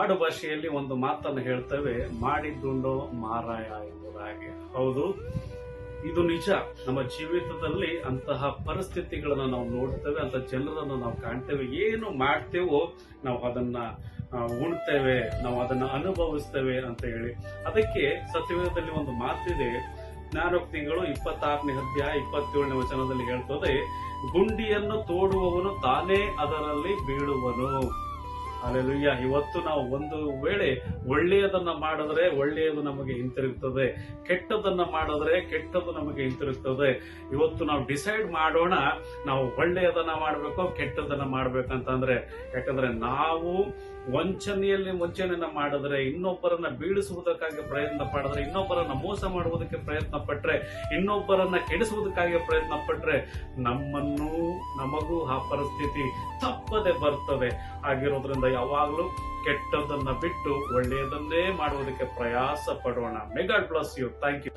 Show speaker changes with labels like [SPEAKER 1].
[SPEAKER 1] ಆಡು ಭಾಷೆಯಲ್ಲಿ ಒಂದು ಮಾತನ್ನು ಹೇಳ್ತೇವೆ, ಮಾಡಿದ್ದುಂಡೋ ಮಾರಾಯ ಎಂಬುದಾಗಿ. ಹೌದು, ಇದು ನಿಜ. ನಮ್ಮ ಜೀವಿತದಲ್ಲಿ ಅಂತಹ ಪರಿಸ್ಥಿತಿಗಳನ್ನ ನಾವು ನೋಡ್ತೇವೆ, ಅಂತ ಜನರನ್ನು ನಾವು ಕಾಣ್ತೇವೆ. ಏನು ಮಾಡ್ತೇವೋ ನಾವು ಅದನ್ನ ಉಣ್ತೇವೆ, ನಾವು ಅದನ್ನ ಅನುಭವಿಸ್ತೇವೆ ಅಂತ ಹೇಳಿ. ಅದಕ್ಕೆ ಸತ್ಯವೇದದಲ್ಲಿ ಒಂದು ಮಾತಿದೆ, ಜ್ಞಾನೋಕ್ತಿಗಳು 26ನೇ ಅಧ್ಯಾಯ 27ನೇ ವಚನದಲ್ಲಿ ಹೇಳ್ತದೆ, ಗುಂಡಿಯನ್ನು ತೋಡುವವನು ತಾನೇ ಅದರಲ್ಲಿ ಬೀಳುವನು. ಅಲ್ಲೆಲೂಯ್ಯ. ಇವತ್ತು ನಾವು ಒಂದು ವೇಳೆ ಒಳ್ಳೆಯದನ್ನ ಮಾಡಿದ್ರೆ ಒಳ್ಳೆಯದು ನಮಗೆ ಹಿಂತಿರುಗ್ತದೆ, ಕೆಟ್ಟದನ್ನ ಮಾಡಿದ್ರೆ ಕೆಟ್ಟದ್ದು ನಮಗೆ ಹಿಂತಿರುಗ್ತದೆ. ಇವತ್ತು ನಾವು ಡಿಸೈಡ್ ಮಾಡೋಣ, ನಾವು ಒಳ್ಳೆಯದನ್ನ ಮಾಡ್ಬೇಕು ಕೆಟ್ಟದನ್ನ ಮಾಡ್ಬೇಕಂತಂದ್ರೆ. ಯಾಕಂದ್ರೆ ನಾವು ವಂಚನೆಯನ್ನ ಮಾಡಿದ್ರೆ, ಇನ್ನೊಬ್ಬರನ್ನ ಬೀಳಿಸುವುದಕ್ಕಾಗಿ ಪ್ರಯತ್ನ ಪಡಿದ್ರೆ, ಇನ್ನೊಬ್ಬರನ್ನ ಮೋಸ ಮಾಡುವುದಕ್ಕೆ ಪ್ರಯತ್ನ ಪಟ್ರೆ, ಇನ್ನೊಬ್ಬರನ್ನ ಕೆಡಿಸುವುದಕ್ಕಾಗಿ ಪ್ರಯತ್ನ ಪಟ್ರೆ, ನಮಗೂ ಆ ಪರಿಸ್ಥಿತಿ ತಪ್ಪದೆ ಬರ್ತದೆ. ಆಗಿರೋದ್ರಿಂದ ಯಾವಾಗಲೂ ಕೆಟ್ಟದನ್ನ ಬಿಟ್ಟು ಒಳ್ಳೆಯದನ್ನೇ ಮಾಡುವುದಕ್ಕೆ ಪ್ರಯಾಸ ಪಡೋಣ. May God bless you. Thank you.